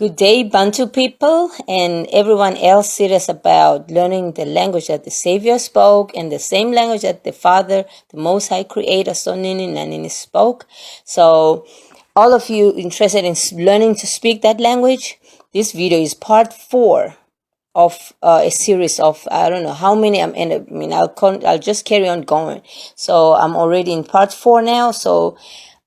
Good day, Bantu people, and everyone else serious about learning the language that the Savior spoke and the same language that the Father, the Most High Creator, Sonini Nanini spoke. So, all of you interested in learning to speak that language, this video is part 4 of a series of I don't know how many I'm in. I'll just carry on going. So I'm already in part 4 now. So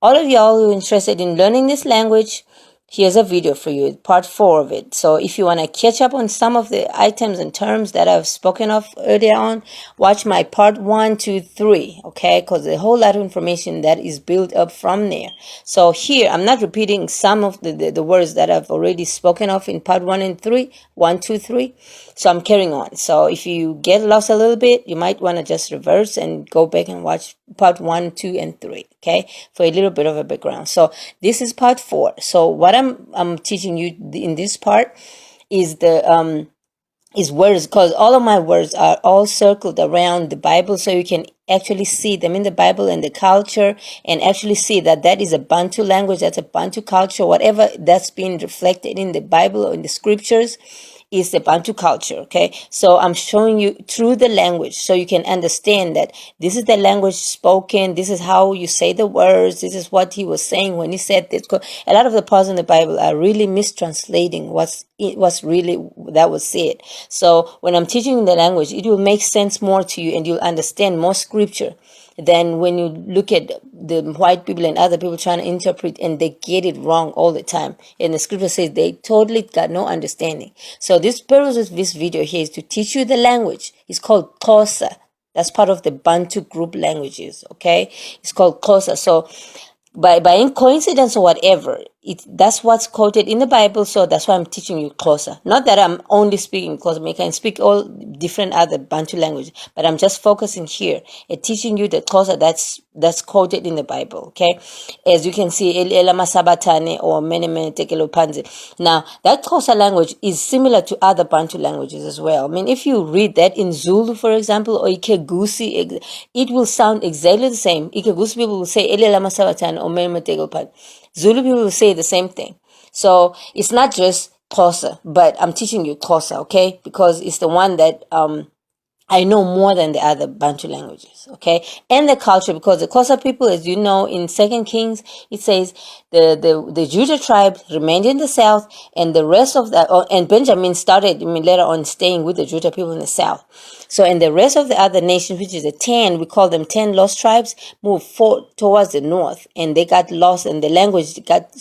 all of y'all who are interested in learning this language, here's a video for you, part 4 of it. So if you want to catch up on some of the items and terms that I've spoken of earlier on, watch my part 1, 2, 3, okay? Because there's a whole lot of information that is built up from there. So here, I'm not repeating some of the words that I've already spoken of in part 1 and 3, 1, 2, 3. So I'm carrying on. So if you get lost a little bit, you might want to just reverse and go back and watch part 1, 2, and 3, okay? For a little bit of a background. So this is part 4. So what I'm teaching you in this part is the is words, because all of my words are all circled around the Bible, so you can actually see them in the Bible and the culture, and actually see that that is a Bantu language, that's a Bantu culture, whatever that's being reflected in the Bible or in the scriptures is the Bantu culture, okay? So I'm showing you through the language so you can understand that this is the language spoken, this is how you say the words, this is what he was saying when he said this. A lot of the parts in the Bible are really mistranslating what's really that was said. So when I'm teaching the language, it will make sense more to you and you'll understand more scripture than when you look at the white people and other people trying to interpret and they get it wrong all the time. And the scripture says they totally got no understanding. So this purpose of this video here is to teach you the language. It's called Xhosa. That's part of the Bantu group languages, okay? It's called Xhosa. So by coincidence or whatever, that's what's quoted in the Bible, so that's why I'm teaching you Xhosa. Not that I'm only speaking Xhosa, I can speak all different other Bantu languages, but I'm just focusing here and teaching you the Xhosa that's quoted in the Bible, okay? As you can see, Elama Sabatane or Mene Tekelo Panzi. Now, that Xhosa language is similar to other Bantu languages as well. I mean, if you read that in Zulu, for example, or Ikegusi, it will sound exactly the same. Ikegusi people will say Elama Sabatane or Mene Tekelo Panzi. Zulu people will say the same thing. So it's not just Xhosa, but I'm teaching you Xhosa, okay? Because it's the one that I know more than the other Bantu languages, okay? And the culture, because the Xhosa people, as you know, in 2 Kings, it says the Judah tribe remained in the south, and the rest of that, and Benjamin started, later on staying with the Judah people in the south. So, and the rest of the other nations, which is the 10, we call them 10 lost tribes, moved towards the north, and they got lost, and the language got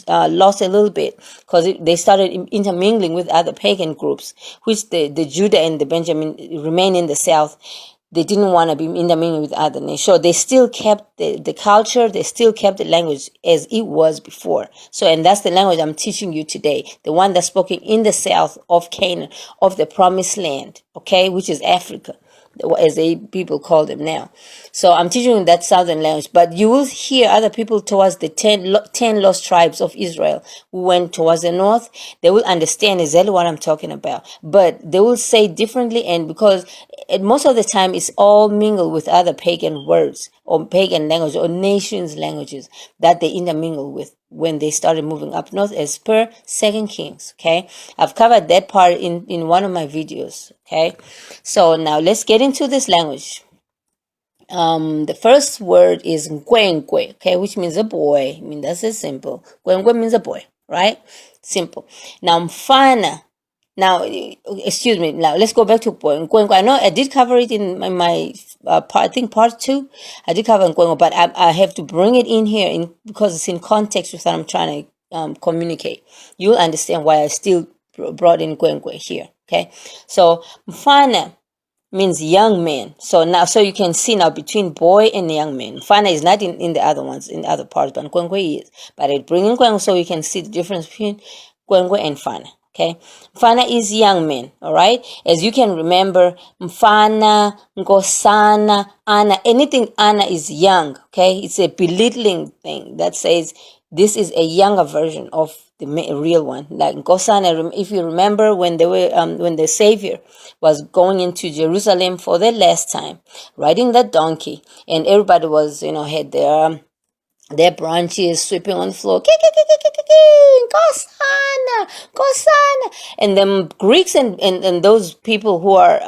lost a little bit, because they started intermingling with other pagan groups, which the Judah and the Benjamin remain in the south. They didn't want to be intermingling with other nations. So they still kept the culture, they still kept the language as it was before. So, and that's the language I'm teaching you today. The one that's spoken in the south of Canaan, of the promised land, okay, which is Africa, as people call them now. So I'm teaching you that southern language, but you will hear other people towards the 10 lost tribes of Israel who went towards the north. They will understand exactly what I'm talking about, but they will say differently, and because most of the time it's all mingled with other pagan words or pagan language or nations languages that they intermingle with when they started moving up north, as per 2 Kings, okay? I've covered that part in one of my videos, okay? So now let's get into this language. The first word is Nkwenkwe, okay, which means a boy. I mean, that's it, simple. Nkwenkwe means a boy, right? Simple. Now, Mfana. Now, excuse me. Now, let's go back to Nkwenkwe. I know I did cover it in my part, I think part 2. I did cover Nkwenkwe, but I have to bring it in here because it's in context with what I'm trying to communicate. You'll understand why I still brought in Nkwenkwe here, okay? So, Mfana means young man. So now, so you can see now between boy and young man. Mfana is not in the other ones, in the other parts, but Nkwenkwe is. But I bring in Nkwenkwe so you can see the difference between Nkwenkwe and Mfana. Okay, Mfana is young man. All right, as you can remember, Mfana, Nkosana, Ana, anything Ana is young. Okay, it's a belittling thing that says this is a younger version of the real one. Like Nkosana, if you remember when they were when the Savior was going into Jerusalem for the last time, riding that donkey, and everybody was had their their branches sweeping on the floor. Gosana, Gosana. And them Greeks and those people who are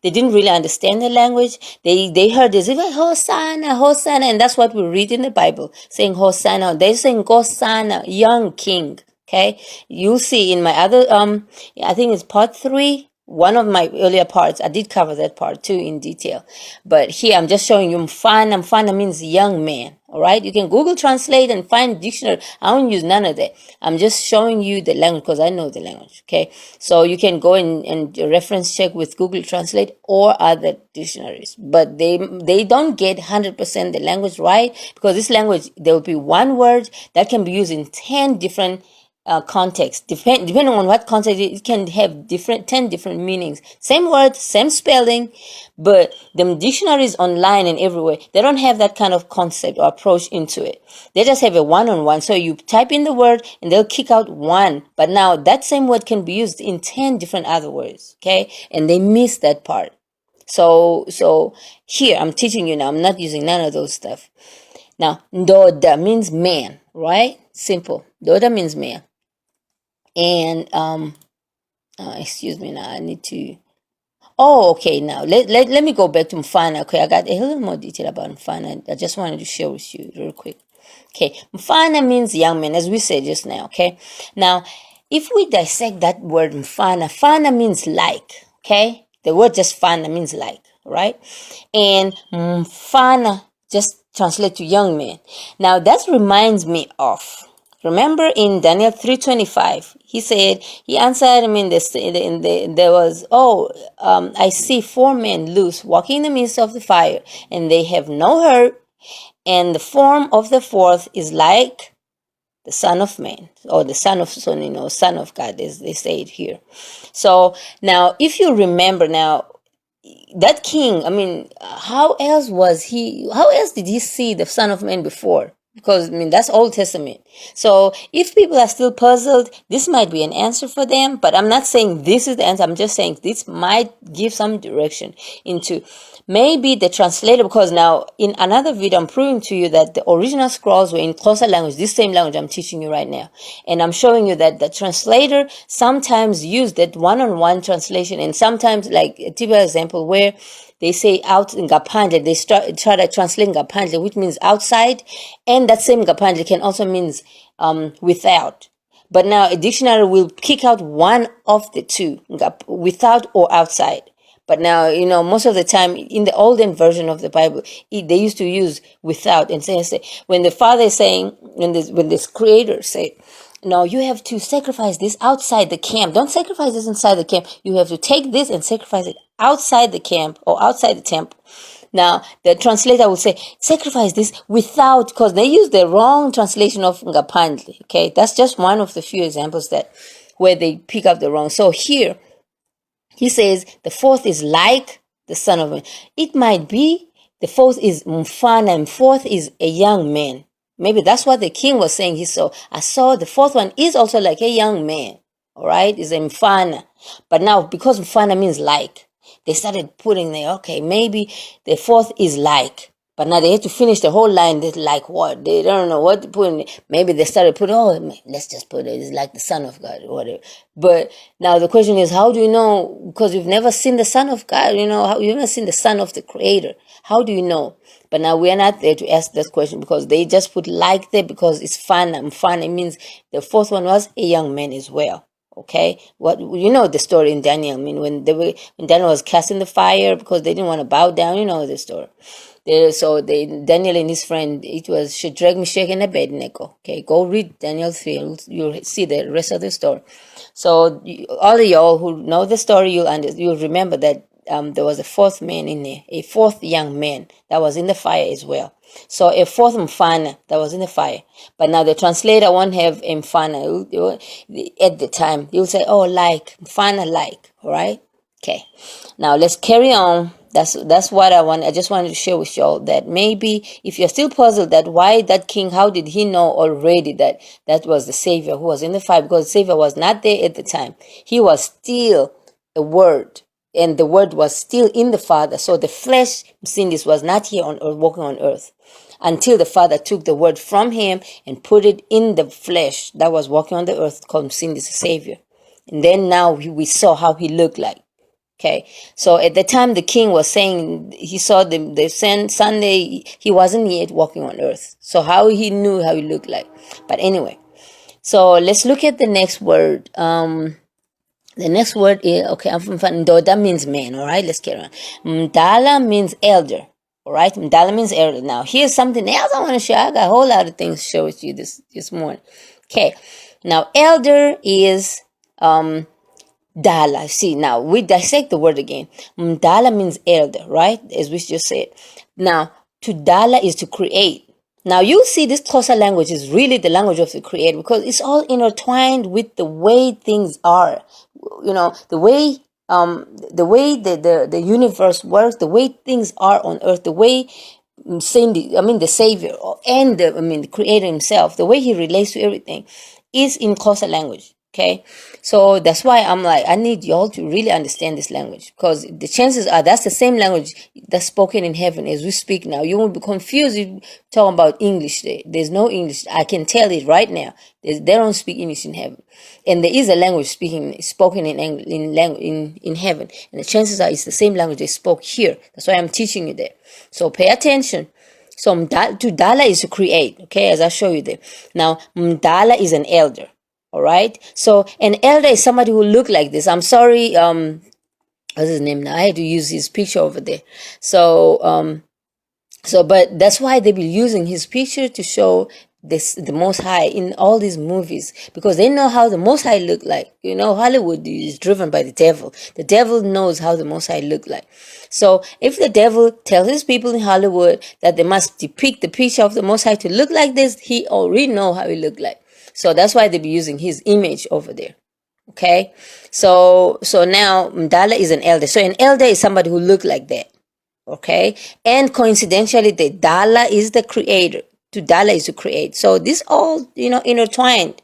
they didn't really understand the language. They heard this Hosanna, Hosanna, and that's what we read in the Bible, saying Hosanna. They're saying Gosana, young king. Okay, you'll see in my other I think it's part 3. One of my earlier parts, I did cover that part too in detail. But here I'm just showing you Mfana. Mfana means young man. All right. You can Google Translate and find dictionary. I don't use none of that. I'm just showing you the language because I know the language. Okay. So you can go and reference check with Google Translate or other dictionaries. But they don't get 100% the language right, because this language, there will be one word that can be used in 10 different context. Depending on what context, it can have 10 different meanings. Same word, same spelling, but the dictionaries online and everywhere, they don't have that kind of concept or approach into it. They just have a one-on-one. So you type in the word and they'll kick out one. But now that same word can be used in 10 different other words. Okay. And they miss that part. So here I'm teaching you now. I'm not using none of those stuff. Now, Ndoda means man, right? Simple. Ndoda means man. And excuse me, now I need to. Oh, okay. Now let me go back to Mfana. Okay, I got a little more detail about Mfana. I just wanted to share with you real quick. Okay, Mfana means young man, as we said just now. Okay, now if we dissect that word Mfana, Fana means like. Okay, the word just Fana means like, right? And Mfana just translate to young man. Now that reminds me of. Remember in Daniel 3:25, he said, he answered him there was, I see 4 men loose walking in the midst of the fire, and they have no hurt, and the form of the fourth is like the Son of Man, or the Son of Son, Son of God, as they say it here. So now, if you remember now, that king, how else did he see the Son of Man before? Because that's Old Testament. So if people are still puzzled, this might be an answer for them, but I'm not saying this is the answer. I'm just saying this might give some direction into maybe the translator, because now in another video I'm proving to you that the original scrolls were in Xhosa language, this same language I'm teaching you right now. And I'm showing you that the translator sometimes used that one-on-one translation, and sometimes, like a typical example where they say out in Ngaphandle, they try to translate Ngaphandle, which means outside, and that same Ngaphandle can also means without. But now a dictionary will kick out one of the two, without or outside. But now, most of the time in the olden version of the Bible, they used to use without, and say when the Father is saying, when this Creator say, no, you have to sacrifice this outside the camp. Don't sacrifice this inside the camp. You have to take this and sacrifice it outside the camp or outside the temple. Now, the translator will say, sacrifice this without, because they use the wrong translation of Ngaphandle. Okay, that's just one of the few examples where they pick up the wrong. So here, he says the fourth is like the Son of Man. It might be the fourth is Mfana, and fourth is a young man. Maybe that's what the king was saying. I saw the fourth one is also like a young man. All right, is a Mfana. But now, because Mfana means like, they started putting there, okay, maybe the fourth is like. But now they have to finish the whole line. They're like what? They don't know what to put in it. Maybe they started putting, let's just put it. It's like the Son of God or whatever. But now the question is, how do you know? Because you've never seen the Son of God. You've never seen the Son of the Creator. How do you know? But now we are not there to ask that question, because they just put like there because it's fun. It means the fourth one was a young man as well. Okay, the story in Daniel. When Daniel was cast in the fire because they didn't want to bow down. You know the story. Daniel and his friend, it was Shadrach, Meshach, and Abednego. Okay, go read Daniel 3. You'll see the rest of the story. So all of y'all who know the story, you'll remember that there was a fourth man in there, a fourth young man that was in the fire as well. So a fourth Mfana that was in the fire. But now the translator won't have Mfana. At the time, he'll say, like, Mfana like, all right? Okay. Now let's carry on. That's what I just wanted to share with y'all, that maybe if you're still puzzled that why that king, how did he know already that was the Savior who was in the fire? Because the Savior was not there at the time. He was still a word, and the word was still in the Father. So the flesh, seeing this, was not here on earth, walking on earth. until the Father took the word from him and put it in the flesh that was walking on the earth, called sin is a Savior. And then now we saw how he looked like. Okay, so at the time the king was saying he saw the Sunday, he wasn't yet walking on earth. So how he knew how he looked like. But anyway, so let's look at the next word. The next word is, okay, I'm from Ndoda means man, all right? Let's get on. Mdala means elder, all right? Mdala means elder. Now, here's something else I want to share. I got a whole lot of things to share with you this morning. Okay, now elder is Dala. See, now we dissect the word again. Mdala means elder, right? As we just said. Now, to Dala is to create. Now, you see this Xhosa language is really the language of the Creator, because it's all intertwined with the way things are. You know, the way the universe works, the way things are on earth, the way the Savior and the Creator himself, the way he relates to everything is in Xhosa language. Okay, so that's why I'm like, I need y'all to really understand this language, because the chances are that's the same language that's spoken in heaven as we speak now. You won't be confused if you talk about English there. There's no English. I can tell it right now. They don't speak English in heaven, and there is a language spoken in heaven, and the chances are it's the same language they spoke here. That's why I'm teaching you there. So pay attention. So Mdala is to create. Okay, as I show you there. Now Mdala is an elder. All right. So an elder is somebody who look like this. I'm sorry. What's his name now? I had to use his picture over there. So but that's why they be using his picture to show the Most High in all these movies, because they know how the Most High look like. You know, Hollywood is driven by the devil. The devil knows how the Most High look like. So if the devil tells his people in Hollywood that they must depict the picture of the Most High to look like this, he already know how he look like. So that's why they be using his image over there. Okay. So now Mdala is an elder. So an elder is somebody who look like that. Okay. And coincidentally, the Dala is the creator. To Dala is to create. So this all, intertwined.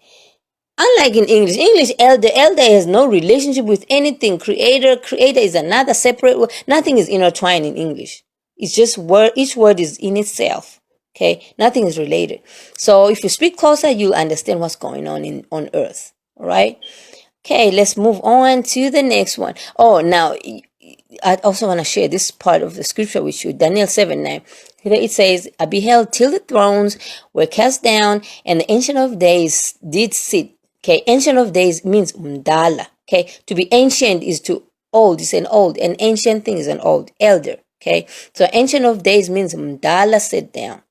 Unlike in English, elder has no relationship with anything. Creator is another separate word. Nothing is intertwined in English. It's just each word is in itself. Okay, nothing is related. So if you speak Xhosa, you'll understand what's going on earth. All right. Okay, let's move on to the next one. Oh, now I also want to share this part of the scripture with you. Daniel 7:9. It says, I beheld till the thrones were cast down, and the Ancient of Days did sit. Okay, Ancient of Days means Mdala. Okay, to be ancient is to old. It's an old. An ancient thing is an old elder. Okay, so Ancient of Days means Mdala sit down.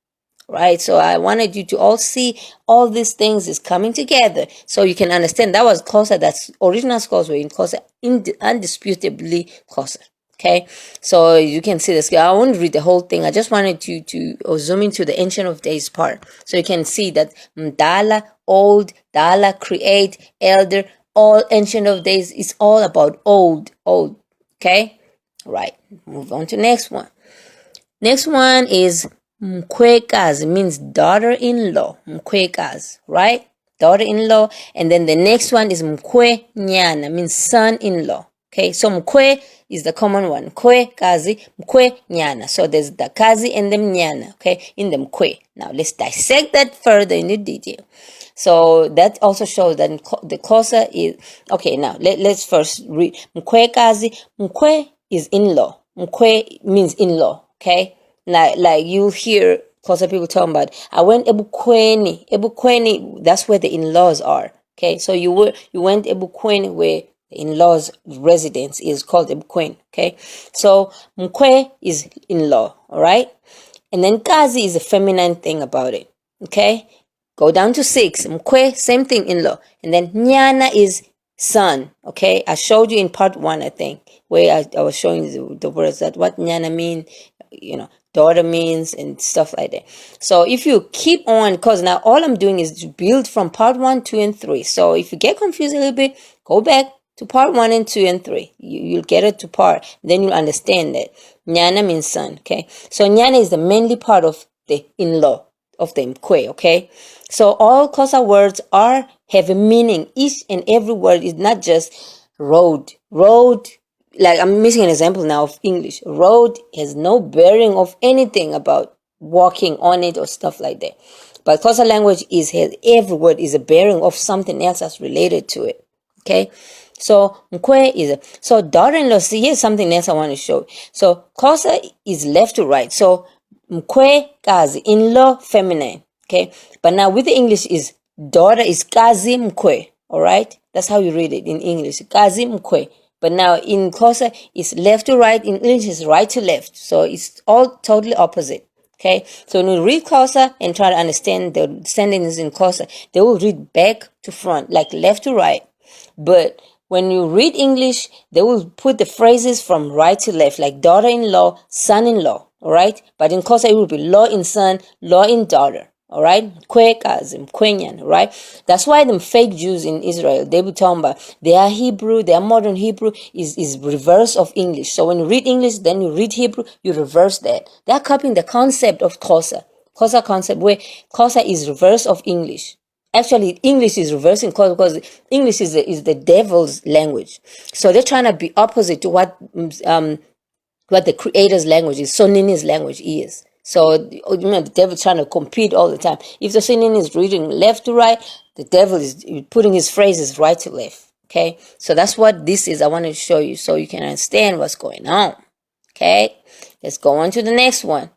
Right, so I wanted you to all see all these things is coming together, so you can understand that was Xhosa. That's original scholars were in Xhosa, indisputably Xhosa. Okay, so you can see this. I won't read the whole thing. I just wanted you to zoom into the Ancient of Days part, so you can see that Mdala, old, Dala, create, elder, all Ancient of Days is all about old. Okay, right. Move on to next one. Next one is Mkhwekazi, means daughter-in-law. Mkhwekazi, right? Daughter-in-law. And then the next one is Mkhwenyana, means son-in-law. Okay, so Mkhwe is the common one. Mkhwekazi, Mkhwenyana. So there's the Kazi and the Mnyana, okay, in the Mkhwe. Now let's dissect that further in the detail. So that also shows that the Xhosa is, okay, now let's first read. Mkhwekazi, Mkhwe is in-law. Mkhwe means in-law, okay? Like you hear Xhosa people talking about, I went Ebukhweni. Ebukhweni, that's where the in-laws are. Okay, so you went Ebukhweni, where the in-laws residence is called Ebukhweni. Okay, so Mkhwe is in-law, all right? And then Kazi is a feminine thing about it. Okay, go down to 6. Mkhwe, same thing, in-law. And then Nyana is son. Okay, I showed you in part 1, I think, where I was showing you the words that what Nyana mean, daughter means and stuff like that. So if you keep on, because now all I'm doing is to build from part 1, 2, and 3. So if you get confused a little bit, go back to part 1 and 2 and 3. You'll get it to part. Then you'll understand that Nyana means son. Okay. So Nyana is the mainly part of the in-law of the Mkhwe. Okay. So all Xhosa words have a meaning. Each and every word is not just road. Like I'm missing an example now of English. Road has no bearing of anything about walking on it or stuff like that. But Xhosa language every word is a bearing of something else that's related to it. Okay, so mkwe so daughter-in-law. See, here's something else I want to show. So Xhosa is left to right. So mkwe kazi, in-law feminine. Okay, but now with the English is daughter is kazi mkwe. All right, that's how you read it in English, kazi mkwe. But now in Xhosa it's left to right. In English is right to left. So it's all totally opposite. Okay, so when you read Xhosa and try to understand the sentences in Xhosa, they will read back to front, like left to right. But when you read English, they will put the phrases from right to left, like daughter-in-law, son-in-law, all right? But in Xhosa, it will be law in son, law in daughter, all right? Kwekazim, Kwenyan, right? That's why them fake Jews in Israel, they will talk about their Hebrew, their modern Hebrew is reverse of English. So when you read English, then you read Hebrew, you reverse that. They're copying the concept of Xhosa concept, where Xhosa is reverse of English. Actually, English is reversing because English is the devil's language. So they're trying to be opposite to what the creator's language is, Sonini's language is. So the devil's trying to compete all the time. If the Sonini is reading left to right, the devil is putting his phrases right to left. Okay, so that's what this is. I want to show you so you can understand what's going on. Okay, let's go on to the next one.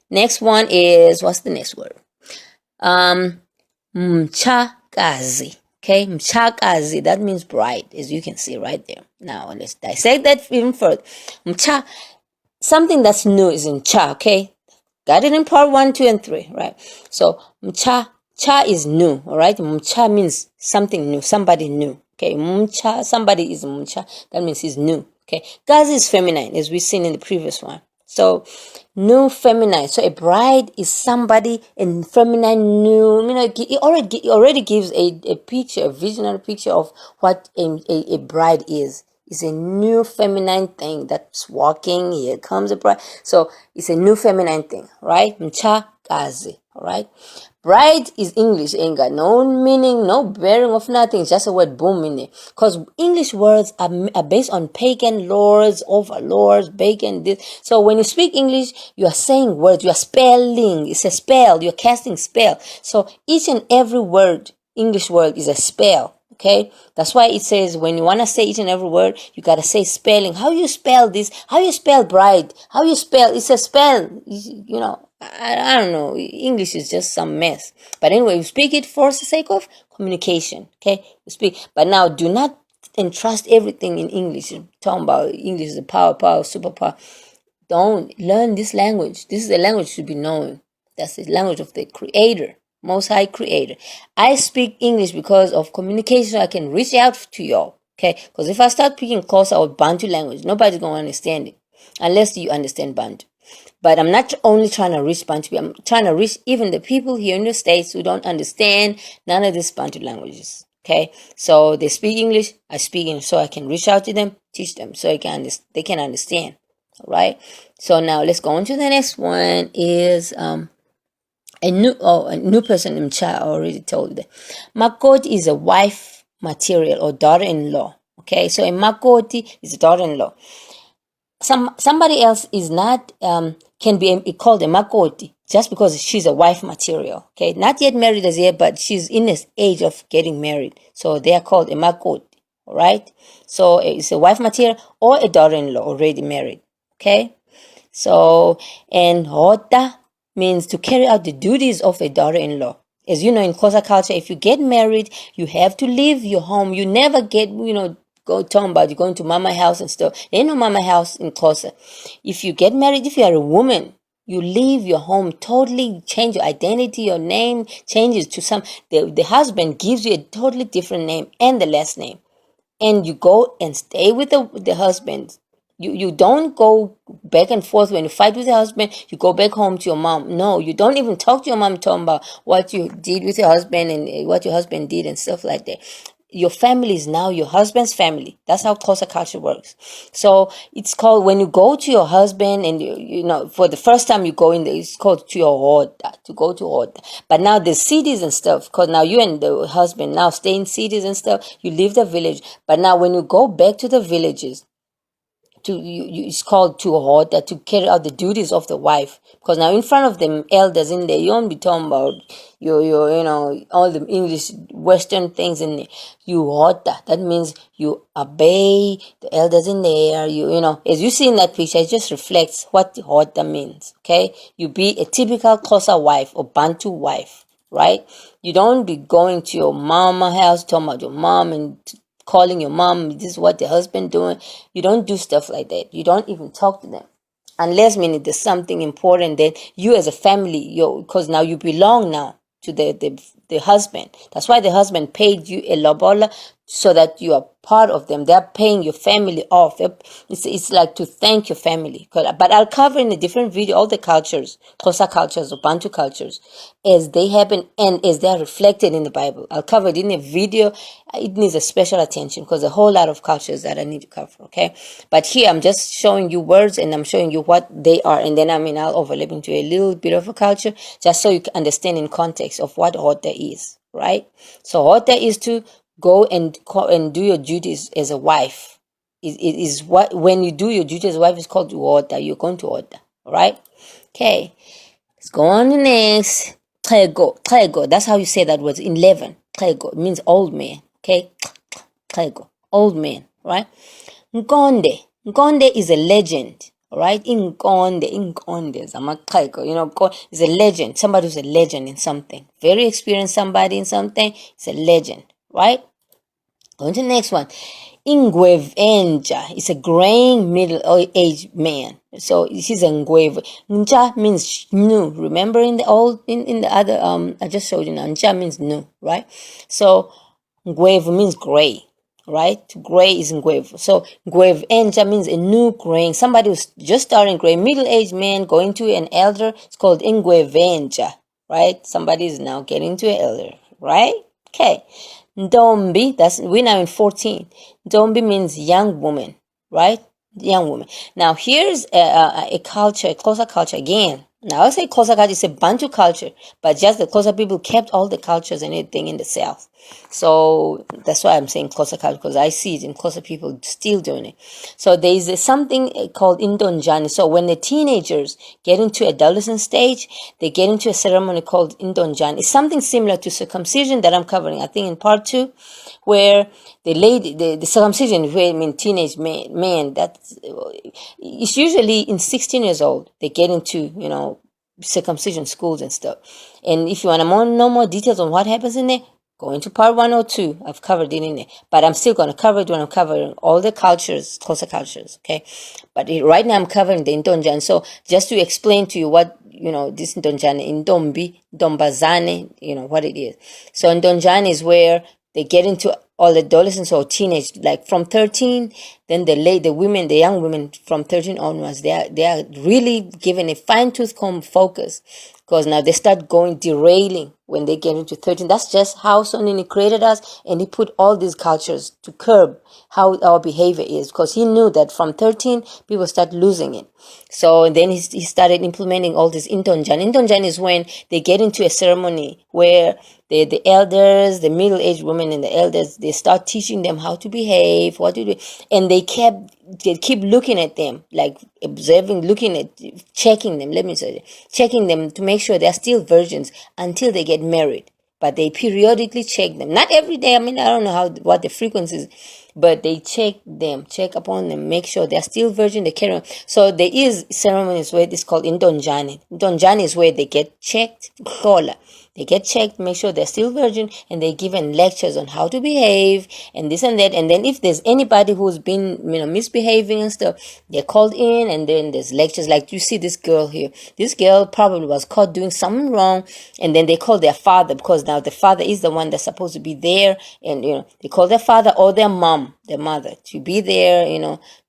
Next one is, what's the next word? Mchakazi. Okay, mchakazi, that means bride, as you can see right there. Now let's dissect that even further. Mcha, something that's new is in cha. Okay, got it in part 1, 2, and 3, right? So mcha, cha is new. All right, mcha means something new, somebody new. Okay, mcha, somebody is mcha. That means he's new. Okay, gazi is feminine, as we've seen in the previous one. So new feminine. So a bride is somebody in feminine new. It already gives a picture, a visionary picture of what a bride is. It's a new feminine thing that's walking. Here comes a bride. So it's a new feminine thing, right? Mchakazi, all right? Bride is English, ain't got no meaning, no bearing of nothing. It's just a word boom in it. Because English words are based on pagan lords, overlords, pagan this. So when you speak English, you are saying words, you are spelling. It's a spell. You're casting spell. So each and every word, English word, is a spell. Okay, that's why it says when you want to say each and every word, you got to say spelling. How you spell this? How you spell bride? How you spell? It's a spell. I don't know. English is just some mess. But anyway, you speak it for the sake of communication. Okay, you speak. But now, do not entrust everything in English. You're talking about English is a power, superpower. Don't learn this language. This is a language you should be knowing. That's the language of the Creator. Most High Creator. I speak English because of communication, so I can reach out to y'all. Okay? Because if I start speaking Xhosa or Bantu language, nobody's going to understand it. Unless you understand Bantu. But I'm not only trying to reach Bantu. I'm trying to reach even the people here in the States who don't understand none of these Bantu languages. Okay? So they speak English. I speak English. So I can reach out to them, teach them. So they can understand. All right? So now let's go on to the next one is... a new person in Cha already told you that. Makoti is a wife material or daughter-in-law. Okay, so a Makoti is a daughter-in-law. Somebody else is not can be called a Makoti just because she's a wife material. Okay, not yet married as yet, but she's in this age of getting married, so they are called a Makoti. All right, so it's a wife material or a daughter-in-law already married. Okay, so and Hota means to carry out the duties of a daughter-in-law. As you know, in Xhosa culture, if you get married, you have to leave your home. You never get, go talking about you going to mama house and stuff. There ain't no mama house in Xhosa. If you get married, if you are a woman, you leave your home totally, change your identity, your name changes to the husband gives you a totally different name and the last name. And you go and stay with the husband. You don't go back and forth when you fight with your husband. You go back home to your mom. No, you don't even talk to your mom talking about what you did with your husband and what your husband did and stuff like that. Your family is now your husband's family. That's how Xhosa culture works. So it's called when you go to your husband and for the first time you go in there, it's called to your hoda, to go to hoda. But now the cities and stuff, because now you and the husband now stay in cities and stuff, you leave the village. But now when you go back to the villages, it's called to hota, to carry out the duties of the wife. Because now in front of them elders in there, you won't be talking about your all the English Western things in there. You hota, that means you obey the elders in there. As you see in that picture, it just reflects what hota means. Okay, you be a typical Xhosa wife or Bantu wife, right? You don't be going to your mama house, talking about your mom and calling your mom, this is what the husband doing. You don't do stuff like that. You don't even talk to them. Unless, meaning, there's something important that you as a family, because now you belong now to the husband. That's why the husband paid you a lobola, so that you are part of them. They're paying your family off. It's like to thank your family. But I'll cover in a different video all the cultures, Xhosa cultures or Bantu cultures, as they happen and as they are reflected in the Bible. I'll cover it in a video. It needs a special attention because a whole lot of cultures that I need to cover, okay? But here I'm just showing you words and I'm showing you what they are. And then I'll overlap into a little bit of a culture just so you can understand in context of what hota is, right? So hota is to go and do your duties as a wife. It is what, when you do your duties as a wife, is called hota. You're going to hota, all right? Okay, let's go on to next. Xhego. That's how you say that word. 11. Xhego. It means old man. Okay, Xhego. Old man, right? Nkonde. Nkonde is a legend. All right, Nkonde is is a legend. Somebody who's a legend in something. Very experienced somebody in something. It's a legend, right? Going to the next one. Ingwevenja is a graying middle-aged man. So he's a ngwev. Nja means new. Remember in the other I just showed you now. Nja means new, right? So ngwev means gray, right? Gray is ngwev. So ngwevenja means a new graying. Somebody who's just starting gray, middle-aged man going to an elder. It's called ingwevenja, right? Somebody is now getting to an elder, right? Okay. Ndombi, we're now in 14. Ndombi means young woman, right? Young woman. Now here's a culture, a Xhosa culture again. Now I say Xhosa culture is a Bantu culture, but just the Xhosa people kept all the cultures and everything in the south. So that's why I'm saying Xhosa culture, because I see it in Xhosa people still doing it. So there is something called Indonjani. So when the teenagers get into adolescent stage, they get into a ceremony called Indonjani. It's something similar to circumcision that I'm covering, I think, in part 2, where the circumcision, where teenage man, it's usually in 16 years old they get into circumcision schools and stuff. And if you want to know more details on what happens in there, go into part 102. I've covered it in there, but I'm still going to cover it when I'm covering all the cultures, Xhosa cultures, okay? But right now I'm covering the Indonjan. So just to explain to you what this Indonjan, Indombi, Dombazane, what it is. So Indonjan is where they get into all adolescents or teenage, like from 13. Then the women, the young women from 13 onwards, they are really given a fine-tooth comb focus, because now they start derailing when they get into 13. That's just how Sonini created us, and he put all these cultures to curb how our behavior is, because he knew that from 13 people start losing it. So then he started implementing all this Intonjan. Intonjan is when they get into a ceremony where the elders, the middle-aged women and the elders, they start teaching them how to behave, what to do, and they keep looking at them, like observing, looking at, checking them, checking them to make sure they're still virgins until they get married. But they periodically check them, not every day. I don't know what the frequency is, but they check upon them, make sure they're still virgin, they carry on. So there is ceremonies where it's called Indonjani. Indonjani is where they get checked, Kola. They get checked, make sure they're still virgin, and they're given lectures on how to behave and this and that. And then if there's anybody who's been, misbehaving and stuff, they're called in, and then there's lectures. Like you see this girl here. This girl probably was caught doing something wrong, and then they call their father, because now the father is the one that's supposed to be there, and they call their father or their mom, their mother, to be there,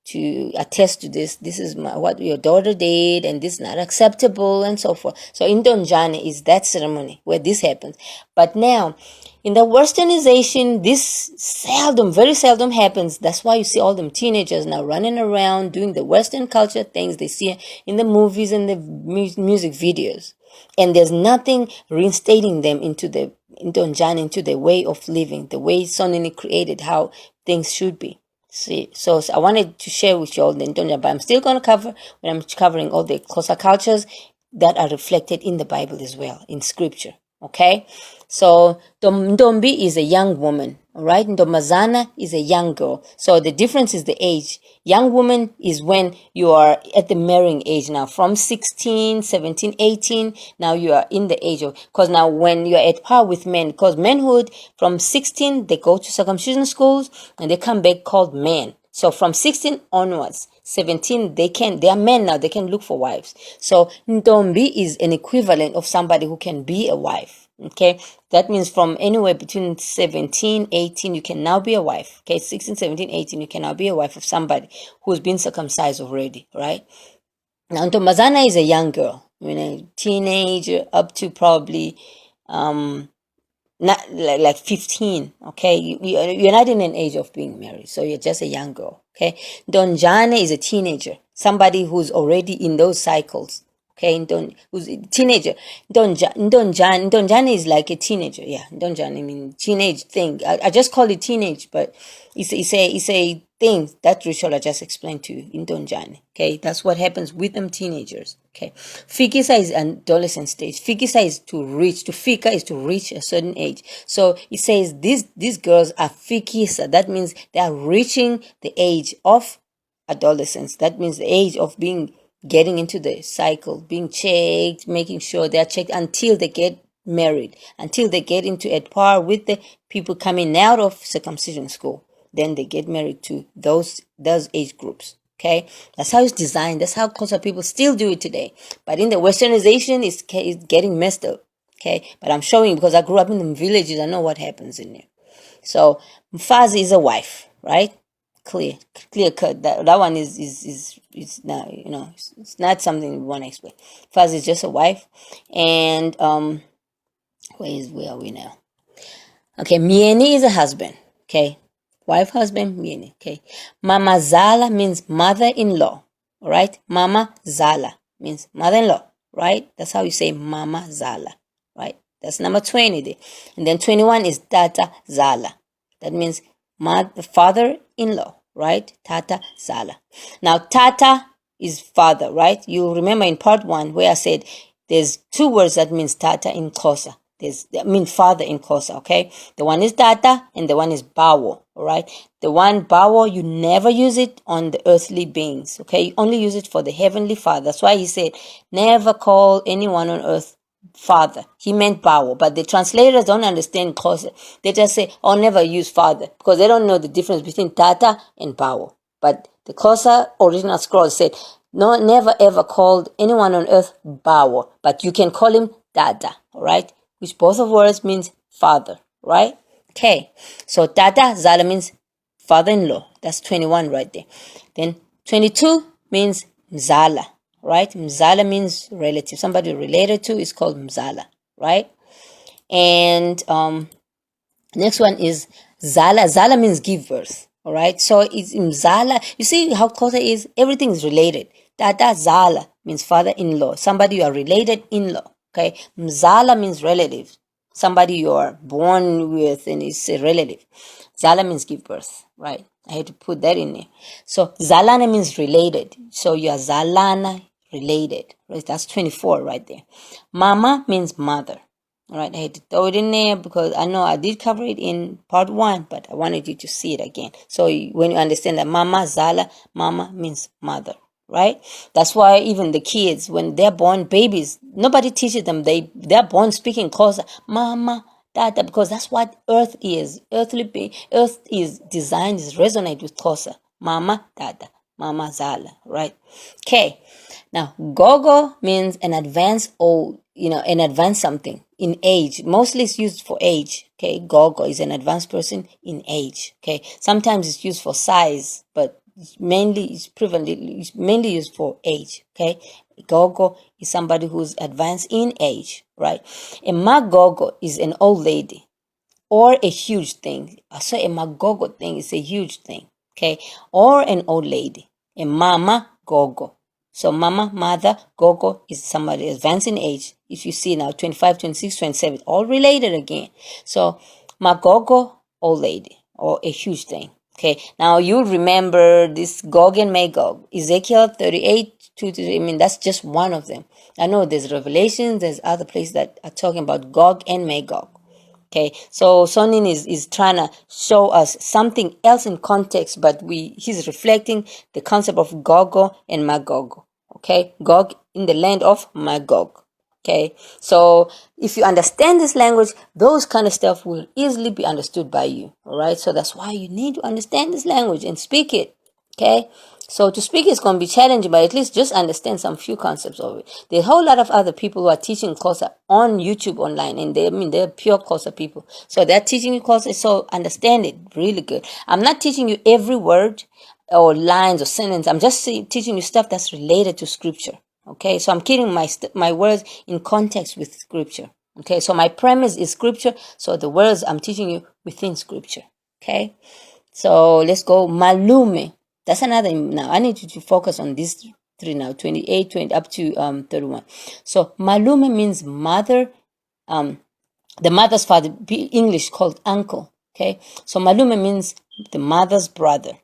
to attest to this. This is what your daughter did, and this is not acceptable, and so forth. So Indonjani is that ceremony where this happens. But now, in the westernization, this very seldom happens. That's why you see all them teenagers now running around doing the Western culture things they see in the movies and the music videos. And there's nothing reinstating them into the way of living, the way Sonini created how things should be. See, so I wanted to share with you all the Ntonjana, but I'm still going to cover, when I'm covering all the Xhosa cultures that are reflected in the Bible as well, in scripture. Okay? So, Ndombi is a young woman. All right? Ndomazana is a young girl. So the difference is the age. Young woman is when you are at the marrying age now. From 16, 17, 18, now you are in the age of, because now when you're at par with men, because manhood, from 16, they go to circumcision schools and they come back called men. So from 16 onwards, 17, they are men now, they can look for wives. So Ndombi is an equivalent of somebody who can be a wife. Okay, that means from anywhere between 17, 18, you can now be a wife. Okay, 16, 17, 18, you can now be a wife of somebody who's been circumcised already, right? Now, Ntomazana is a young girl, a teenager up to probably not like 15. Okay, you're not in an age of being married, so you're just a young girl. Okay, Donjane is a teenager, somebody who's already in those cycles. Okay, who's a teenager. Donjane is like a teenager. Yeah, Donjane, I mean teenage thing. I just call it teenage, but it's a thing that ritual I just explained to you in Donjane. Okay, that's what happens with them teenagers. Okay, Fikisa is an adolescent stage. Fikisa is Fika is to reach a certain age. So it says these girls are Fikisa. That means they are reaching the age of adolescence. That means the age of getting into the cycle, being checked, making sure they're checked until they get married, until they get into at par with the people coming out of circumcision school. Then they get married to those age groups. Okay, that's how it's designed. That's how Xhosa people still do it today. But in the westernization, it's getting messed up. Okay, but I'm showing you because I grew up in the villages. I know what happens in there. So Mfazi is a wife, right? Clear cut. That one is not, it's not something we want to explain. Mfazi is just a wife, and where are we now? Okay, Mieni is a husband. Okay, wife, husband, Mieni. Okay, Mama Zala means mother-in-law. All right, Mama Zala means mother-in-law. Right, that's how you say Mama Zala. Right, that's number 20 there, and then 21 is Tata Zala. That means father-in-law. Right, Tata Zala. Now Tata is father. Right, you remember in part 1 where I said there's 2 words that means Tata in Xhosa. Father in Xhosa, okay? The one is Tata and the one is Bawo, all right? The one Bawo, you never use it on the earthly beings, okay? You only use it for the heavenly Father. That's why he said, never call anyone on earth Father. He meant Bawo, but the translators don't understand Xhosa. They just say, oh, never use Father, because they don't know the difference between Tata and Bawo. But the Xhosa original scroll said, no, never ever called anyone on earth Bawo, but you can call him Dada, all right? Which both of words means father, right? Okay, so Dada Zala means father-in-law. That's 21 right there. Then 22 means Mzala, right? Mzala means relative. Somebody related to is called Mzala, right? And next one is Zala. Zala means give birth, all right? So it's Mzala. You see how Xhosa is? Everything is related. Dada Zala means father-in-law. Somebody you are related in-law. Okay, Mzala means relative. Somebody you are born with and is a relative. Zala means give birth, right? I had to put that in there. So Zalana means related. So you are Zalana related, right? That's 24 right there. Mama means mother. All right, I had to throw it in there because I know I did cover it in part 1, but I wanted you to see it again. So when you understand that Mama, Zala, Mama means mother. Right? That's why even the kids, when they're born babies, nobody teaches them. They're born speaking Xhosa, Mama, Dada, because that's what earth is. Earth is designed, is resonate with Xhosa. Mama, Dada, Mama, Zala, right? Okay. Now, Gogo means an advanced old, an advanced something in age. Mostly it's used for age. Okay. Gogo is an advanced person in age. Okay. Sometimes it's used for size, but it's mainly used for age. Okay, Gogo is somebody who's advanced in age, right? A Magogo is an old lady or a huge thing. So a Magogo thing is a huge thing, okay, or an old lady. A Mama Gogo. So Mama, mother, Gogo is somebody advanced in age. If you see now 25, 26, 27, all related again. So Magogo, old lady or a huge thing. Okay, now you'll remember this Gog and Magog, Ezekiel 38, 2 to 3. I mean, that's just one of them. I know there's Revelations, there's other places that are talking about Gog and Magog. Okay, so Sonin is trying to show us something else in context, but he's reflecting the concept of Gogo and Magog. Okay, Gog in the land of Magog. Okay, so if you understand this language, those kind of stuff will easily be understood by you. All right, so that's why you need to understand this language and speak it. Okay, so to speak is going to be challenging, but at least just understand some few concepts of it. There's a whole lot of other people who are teaching Xhosa on YouTube online, and they're pure Xhosa people. So they're teaching you Xhosa, so understand it really good. I'm not teaching you every word or lines or sentence. I'm just teaching you stuff that's related to scripture. Okay, so I'm keeping my words in context with scripture. Okay, so my premise is scripture, so the words I'm teaching you within scripture. Okay, so let's go. Malume. That's another. Now I need you to focus on these three now. 28, 20 up to 31. So malume means mother. The mother's father. English called uncle. Okay, so malume means the mother's brother.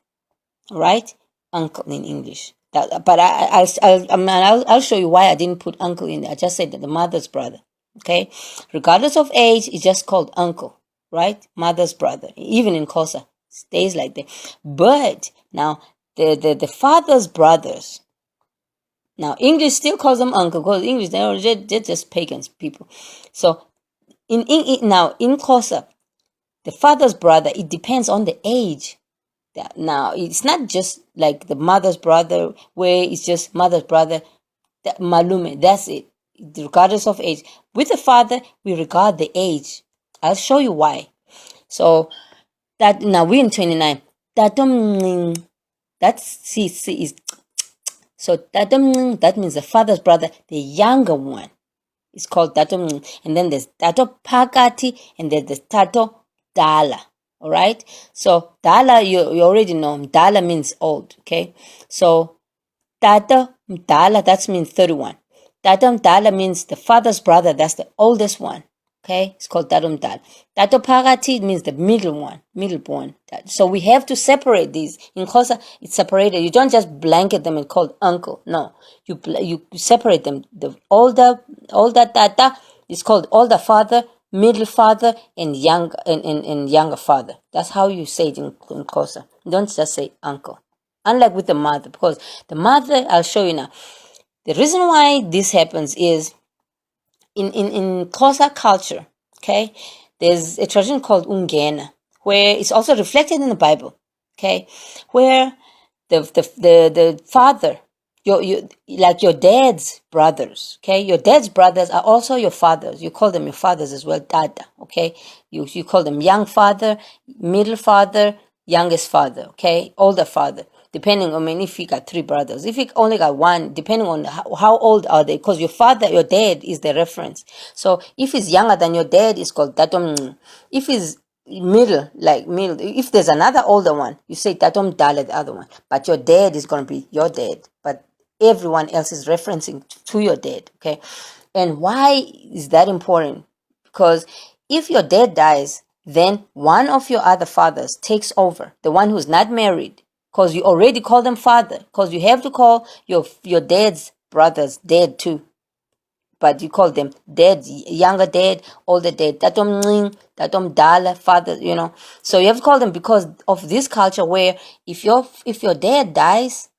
Right? Uncle in English. But I'll show you why I didn't put uncle in there. I just said that the mother's brother. Okay, regardless of age, it's just called uncle, right? Mother's brother. Even in Xhosa, stays like that. But now the father's brothers. Now English still calls them uncle because English they're just pagans people. So in Xhosa, the father's brother, it depends on the age. Now it's not just like the mother's brother where it's just mother's brother, malume, that's it, regardless of age. With the father we regard the age. I'll show you why. So that now we're in 29. That's see is so that means the father's brother, the younger one. It's called tato, and then there's tato pakati, and then there's tato dala. All right. So dala, you already know. Dala means old. Okay. So tato dala, that means 31. Tato dala means the father's brother. That's the oldest one. Okay. It's called tato dala. Tato pakati means the middle one, middle born. So we have to separate these. In Xhosa, it's separated. You don't just blanket them and call uncle. No, you separate them. The older tata is called older father, middle father, and younger father. That's how you say it in Xhosa. Don't just say uncle. Unlike with the mother, because the mother, I'll show you now. The reason why this happens is in Xhosa culture, okay, there's a tradition called ungena, where it's also reflected in the Bible, okay, where the father, your like your dad's brothers, okay, your dad's brothers are also your fathers. You call them your fathers as well, dada, okay. You call them young father, middle father, youngest father, okay, older father. Depending, I mean, if you got three brothers, if you only got one, depending on how old are they, because your father, your dad is the reference. So if he's younger than your dad, it's called tatom. If he's middle, if there's another older one, you say tatom dala, the other one. But your dad is going to be your dad. But everyone else is referencing to your dad, okay? And why is that important? Because if your dad dies, then one of your other fathers takes over, the one who's not married, because you already call them father, because you have to call your dad's brothers dad too. But you call them dad, younger dad, older dad, tatom dala, father, So you have to call them because of this culture where if your dad dies,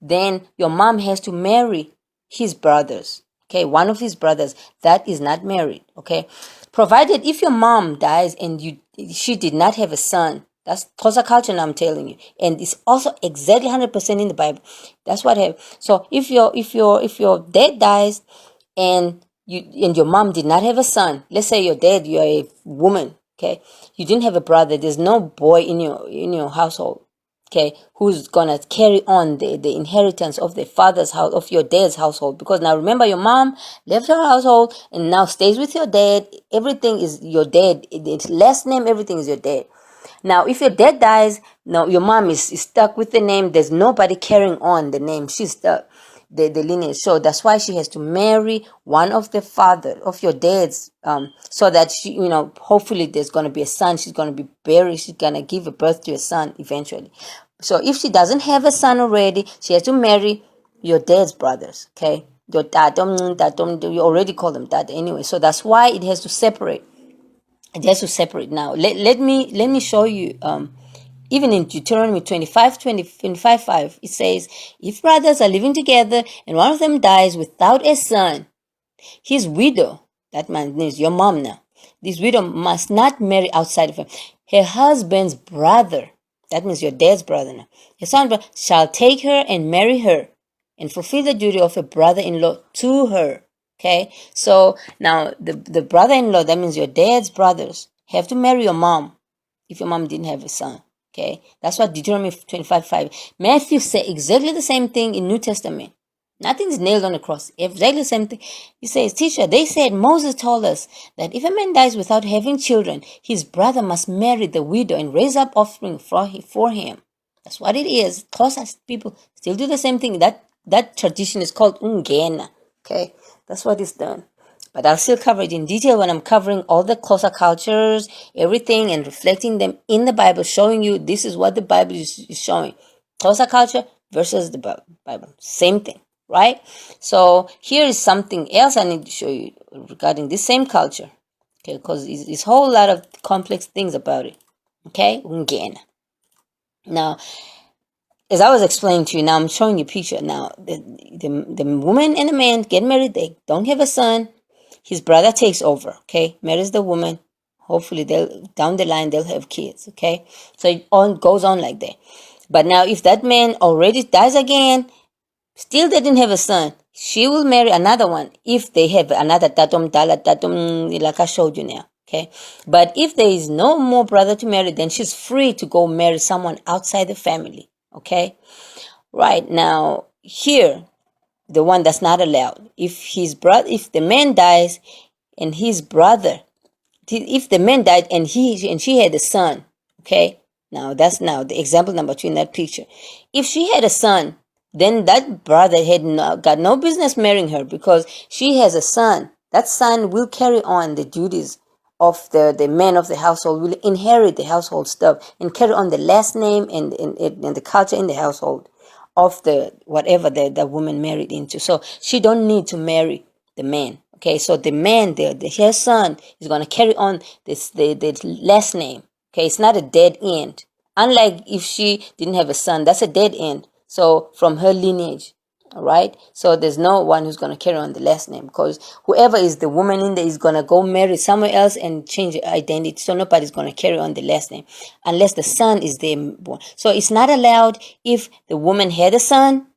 then your mom has to marry his brothers. Okay, one of his brothers that is not married. Okay, provided if your mom dies and she did not have a son. That's Xhosa culture now, I'm telling you, and it's also exactly 100% in the Bible. That's what happened. So if your dad dies and your mom did not have a son, let's say your dad, you're a woman, okay, you didn't have a brother, there's no boy in your household, okay, who's gonna carry on the inheritance of the father's house, of your dad's household. Because now remember, your mom left her household and now stays with your dad. Everything is your dad. Its last name, everything is your dad. Now, if your dad dies, now your mom is stuck with the name. There's nobody carrying on the name. She's stuck. the lineage. So that's why she has to marry one of the father of your dad's, so that she, hopefully there's going to be a son. She's going to be buried. She's going to give a birth to a son eventually. So if she doesn't have a son already, she has to marry your dad's brothers. Okay, your dad, you already call them dad anyway. So that's why it has to separate. It has to separate now. Let me show you. Even in Deuteronomy 25:5, it says, if brothers are living together and one of them dies without a son, his widow, that man is your mom now, this widow must not marry outside of him. Her husband's brother, that means your dad's brother now, his son shall take her and marry her and fulfill the duty of a brother-in-law to her. Okay, so now the brother-in-law, that means your dad's brothers, have to marry your mom if your mom didn't have a son. Okay, that's what Deuteronomy 25:5. Matthew said exactly the same thing in New Testament. Nothing's nailed on the cross. Exactly the same thing. He says, teacher, they said Moses told us that if a man dies without having children, his brother must marry the widow and raise up offspring for him. That's what it is. Xhosa people still do the same thing. That tradition is called ungena. Okay, that's what is done. But I'll still cover it in detail when I'm covering all the Xhosa cultures, everything, and reflecting them in the Bible, showing you this is what the Bible is showing. Xhosa culture versus the Bible. Same thing, right? So here is something else I need to show you regarding this same culture. Okay, because it's a whole lot of complex things about it. Okay, ungena. Now, as I was explaining to you, now I'm showing you a picture. Now, the woman and the man get married. They don't have a son. His brother takes over, okay? Marries the woman. Hopefully, down the line, they'll have kids, okay? So it all goes on like that. But now, if that man already dies again, still they didn't have a son, she will marry another one if they have another tatum dala tatum, like I showed you now, okay? But if there is no more brother to marry, then she's free to go marry someone outside the family, okay? Right now, here, the one that's not allowed. If the man dies and his brother, if the man died and she had a son, okay? Now that's now the example number 2 in that picture. If she had a son, then that brother had got no business marrying her because she has a son. That son will carry on the duties of the man of the household, will inherit the household stuff and carry on the last name and the culture in the household of the whatever the woman married into. So she don't need to marry the man. Okay, so the man, her son is going to carry on the last name. Okay, it's not a dead end. Unlike if she didn't have a son, that's a dead end. So from her lineage, all right. So there's no one who's going to carry on the last name because whoever is the woman in there is going to go marry somewhere else and change identity. So nobody's going to carry on the last name unless the son is there born. So it's not allowed if the woman had a son.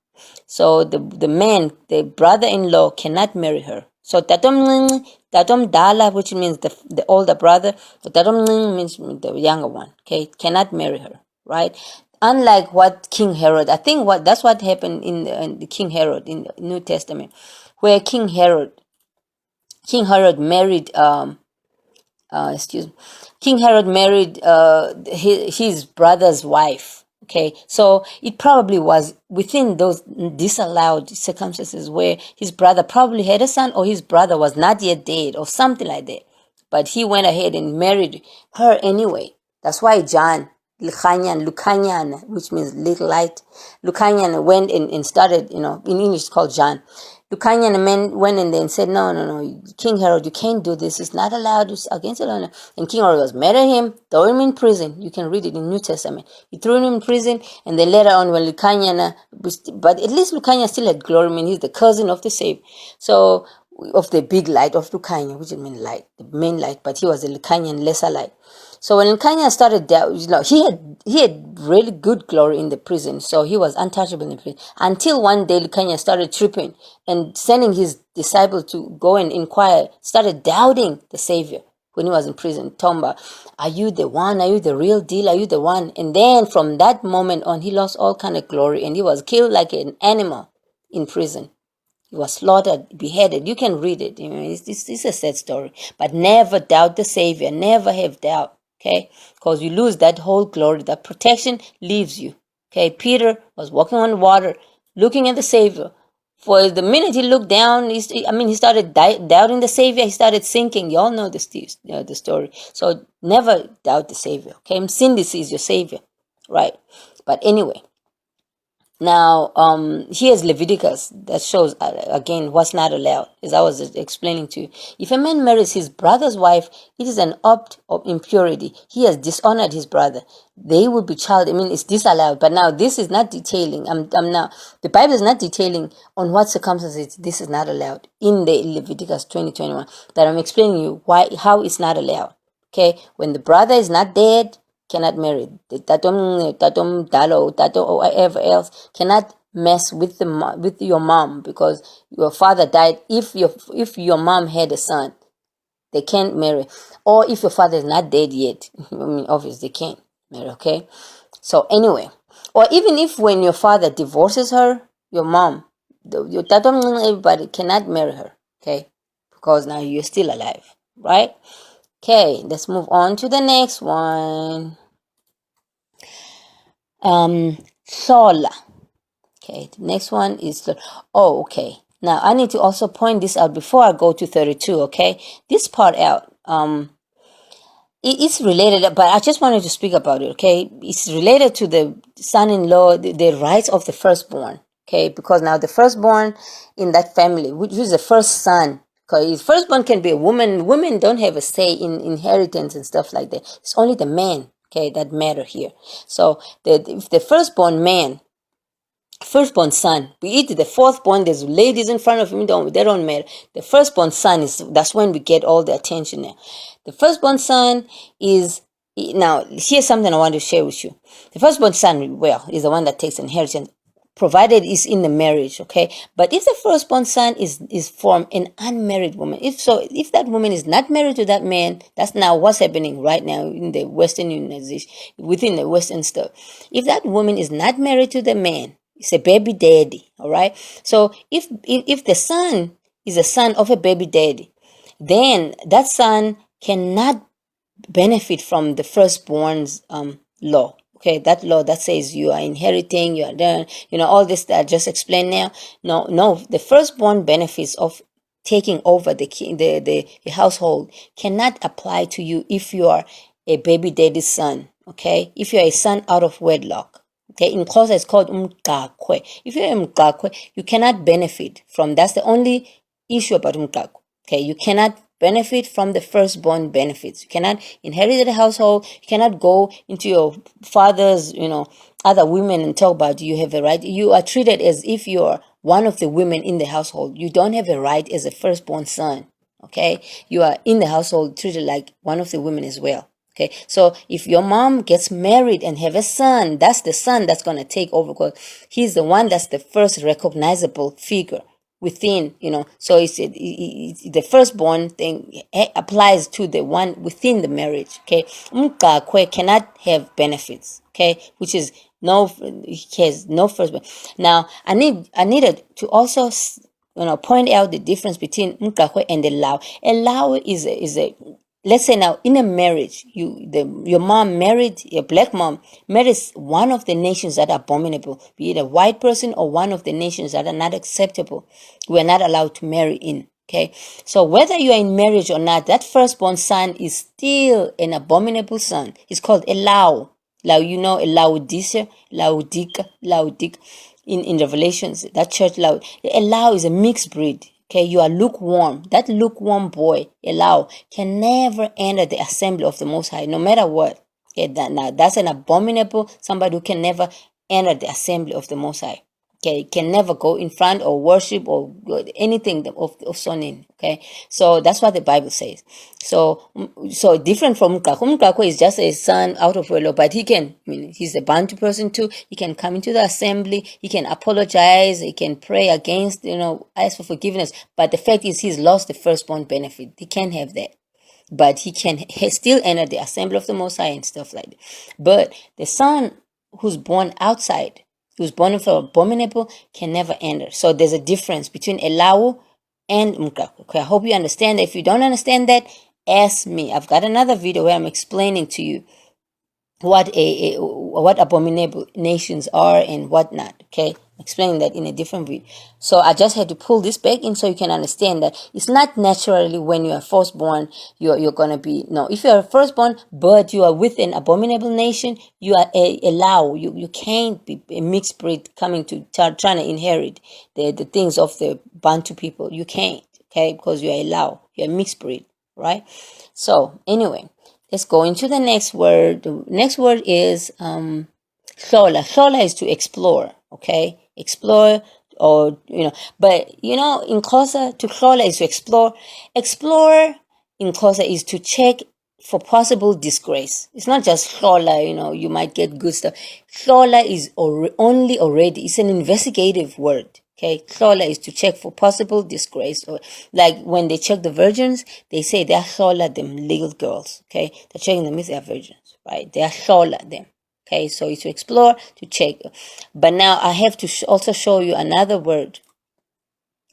So the man, the brother-in-law, cannot marry her. So tatom dala, which means the older brother, tatom means the younger one. Okay, cannot marry her, right? Unlike what King Herod, I think that's what happened in the King Herod in the New Testament, where King Herod married King Herod married his brother's wife. Okay, so it probably was within those disallowed circumstances where his brother probably had a son or his brother was not yet dead or something like that. But he went ahead and married her anyway. That's why John, Lukanyan, which means little light, Lukanyan went and started, in English it's called John. Lukanyan men went in there and said, no, King Herod, you can't do this. It's not allowed. It's against the law. And King Herod was mad at him, threw him in prison. You can read it in New Testament. He threw him in prison, and then later on when Lukanyan, but at least Lukanyan still had glory. I mean, he's the cousin of the Savior. So, of the big light of Lukanyan, which means light, the main light, but he was the Lukanyan lesser light. So when Lukanyan started, he had really good glory in the prison, so he was untouchable in the prison. Until one day Lukanyan started tripping and sending his disciple to go and inquire, started doubting the Savior when he was in prison. Tomba, are you the one? Are you the real deal? Are you the one? And then from that moment on, he lost all kind of glory and he was killed like an animal in prison. He was slaughtered, beheaded. You can read it. It's a sad story. But never doubt the Savior. Never have doubt. Okay? Because you lose that whole glory. That protection leaves you. Okay? Peter was walking on water, looking at the Savior. For the minute he looked down, he started doubting the Savior. He started sinking. You all know the story. So never doubt the Savior. Okay, sin this is your Savior, right? But anyway, now here's Leviticus that shows again what's not allowed. As I was explaining to you, if a man marries his brother's wife, it is an act of impurity. He has dishonored his brother. They will be child. It's disallowed. But now this is not detailing. I'm now the Bible is not detailing on what circumstances this is not allowed in the Leviticus 20:21. That I'm explaining you how it's not allowed. Okay, when the brother is not dead, cannot marry. The tatom dalo, tato or whatever else cannot mess with with your mom, because your father died. If your mom had a son, they can't marry. Or if your father is not dead yet, obviously they can't marry. Okay. So anyway, or even if when your father divorces her, your mom, your tatom everybody cannot marry her. Okay, because now you're still alive, right? Okay, let's move on to the next one. Sola. Okay, the next one is okay. Now I need to also point this out before I go to 32. Okay, this part out. It is related, but I just wanted to speak about it. Okay, it's related to the son-in-law, the rights of the firstborn. Okay, because now the firstborn in that family, which is the first son. Because firstborn can be a woman. Women don't have a say in inheritance and stuff like that. It's only the man, okay, that matter here. So if the firstborn son, be it the fourthborn, there's ladies in front of him, they don't matter. The firstborn son that's when we get all the attention now. The firstborn son is, now here's something I want to share with you. The firstborn son, well, is the one that takes inheritance, provided is in the marriage, okay? But if the firstborn son is from an unmarried woman, if that woman is not married to that man, that's now what's happening right now in the Western unionization, within the Western stuff. If that woman is not married to the man, it's a baby daddy, all right? So if the son is a son of a baby daddy, then that son cannot benefit from the firstborn's law. Okay, that law that says you are inheriting, you are done, all this that I just explained now. No, the firstborn benefits of taking over the household cannot apply to you if you are a baby daddy's son. Okay, if you are a son out of wedlock. Okay, in Xhosa it's called umgakwe. If you're umgakwe, you cannot benefit from. That's the only issue about umgakwe. Okay, you cannot benefit from the firstborn benefits. You cannot inherit the household. You cannot go into your father's, other women and talk about you have a right. You are treated as if you're one of the women in the household. You don't have a right as a firstborn son. Okay, you are in the household treated like one of the women as well. Okay, so if your mom gets married and have a son, that's the son that's going to take over, because he's the one that's the first recognizable figure within, so it's the firstborn thing applies to the one within the marriage. Okay, umgakwe cannot have benefits. Okay, which is he has no firstborn. Now I needed to also point out the difference between umgakwe and the lao. A lao is a let's say now in a marriage, your mom married, your black mom marries one of the nations that are abominable, be it a white person or one of the nations that are not acceptable. We are not allowed to marry in. Okay, so whether you are in marriage or not, that firstborn son is still an abominable son. It's called a lao. Lao, a Laodicea, Laodic. In Revelations, that church lao. A lao is a mixed breed. Okay, you are lukewarm. That lukewarm boy, Elau, can never enter the assembly of the Most High, no matter what. Okay, that's an abominable, somebody who can never enter the assembly of the Most High. Okay, can never go in front or worship or anything of Sonin. Okay, so that's what the Bible says. So different from Mkakwe. Mkakwe is just a son out of wedlock, but he's a Bantu person too. He can come into the assembly. He can apologize. He can pray against, ask for forgiveness. But the fact is, he's lost the firstborn benefit. He can't have that. But he can still enter the assembly of the Most High and stuff like that. But the son who's born outside, who's born from abominable, can never enter. So there's a difference between Elau and Mkakwe. Okay, I hope you understand that. If you don't understand that, ask me. I've got another video where I'm explaining to you what abominable nations are and whatnot. Okay, explaining that in a different video. So I just had to pull this back in so you can understand that it's not naturally when you are firstborn you're gonna be, no. If you are firstborn but you are with an abominable nation, you are you can't be a mixed breed coming to trying to inherit the things of the Bantu people. You can't, okay, because you are you're a mixed breed, right? So anyway, let's go into the next word. The next word is Xhosa. Xhosa is to explore, okay? Explore, or, but, in Xhosa, to Xhosa is to explore. Explore in Xhosa is to check for possible disgrace. It's not just Xhosa, you might get good stuff. Xhosa is only already, it's an investigative word. Okay, Xhosa is to check for possible disgrace. Or like when they check the virgins, they say they're Xhosa them little girls. Okay, they're checking them if they're virgins, right? They're Xhosa them. Okay, so it's to explore, to check. But now I have to also show you another word.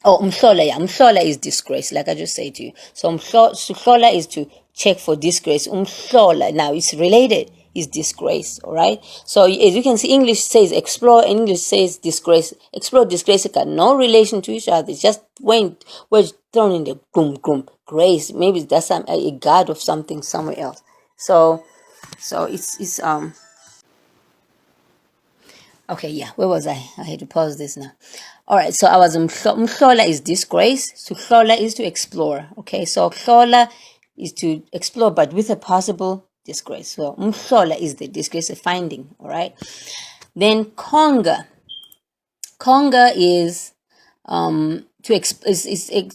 Oh, Mhlola, yeah. Mhlola is disgrace, like I just said to you. So Mhlola is to check for disgrace. Mhlola, now it's related, is disgrace, all right? So as you can see, English says explore, English says disgrace. Explore, disgrace got no relation to each other. It's just we're thrown in the grace. Maybe that's a god of something somewhere else. So it's Okay, yeah. Where was I? I had to pause this now. All right, so I was Mhlola is disgrace. So Mhlola is to explore. Okay, so Mhlola is to explore, but with a possible disgrace. So Mhlola is the disgrace, a finding. All right. Then Conga. Conga is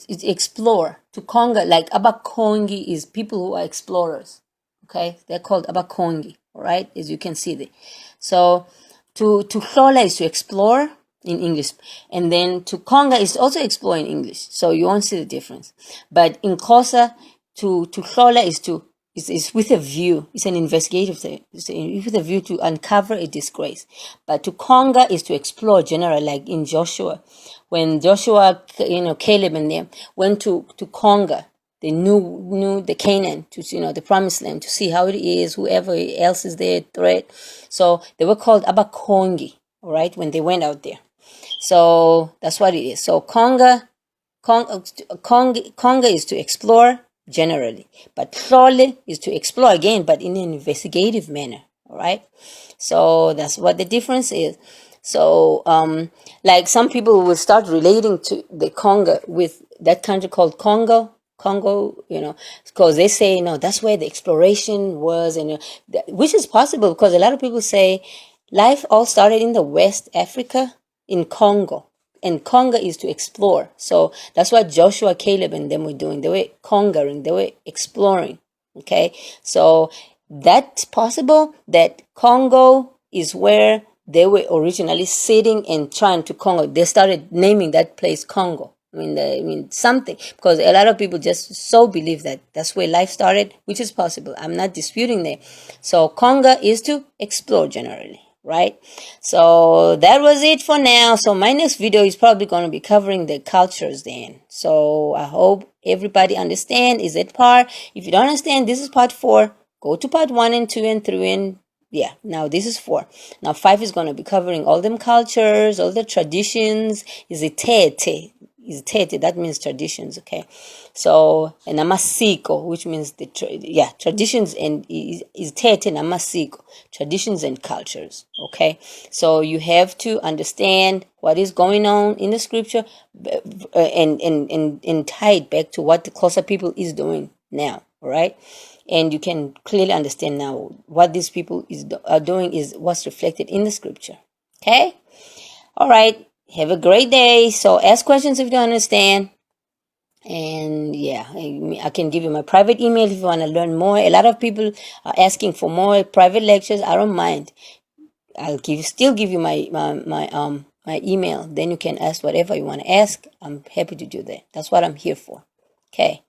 is explore. To Conga, like Abakongi is people who are explorers. Okay, they're called Abakongi. All right, as you can see there. So to Xhosa is to explore in English, and then to Conga is also explore in English. So you won't see the difference. But in Xhosa, to Xhosa is with a view. It's an investigative thing. It's with a view to uncover a disgrace. But to Conga is to explore general, like in Joshua, when Joshua, Caleb and them went to Conga. They knew the Canaan, to the promised land, to see how it is, whoever else is there, threat. So they were called Abakongi, all right, when they went out there. So that's what it is. So Conga is to explore generally, but Xhosa is to explore again, but in an investigative manner, all right? So that's what the difference is. So, like some people will start relating to the Congo with that country called Congo, because they say, no, that's where the exploration was, and which is possible because a lot of people say life all started in the West Africa, in Congo. And Congo is to explore. So that's what Joshua, Caleb, and them were doing. They were conquering, they were exploring. Okay, so that's possible that Congo is where they were originally sitting and trying to conquer. They started naming that place Congo. I mean something, because a lot of people just so believe that that's where life started, which is possible. I'm not disputing that. So Congo is to explore generally, right? So that was it for now. So my next video is probably going to be covering the cultures then. So I hope everybody understand. Is it part? If you don't understand, this is part 4. Go to part 1 and 2 and 3 and yeah, now this is 4. Now 5 is going to be covering all them cultures, all the traditions. Is it tete? Is tete? That means traditions. Okay, so and amasiko, which means traditions, and is tete and amasiko, traditions and cultures. Okay, so you have to understand what is going on in the scripture, and tie it back to what the Xhosa people is doing now. All right. And you can clearly understand now what these people are doing is what's reflected in the scripture. Okay? All right. Have a great day. So ask questions if you don't understand. And yeah, I can give you my private email if you want to learn more. A lot of people are asking for more private lectures. I don't mind. I'll still give you my email. Then you can ask whatever you want to ask. I'm happy to do that. That's what I'm here for. Okay.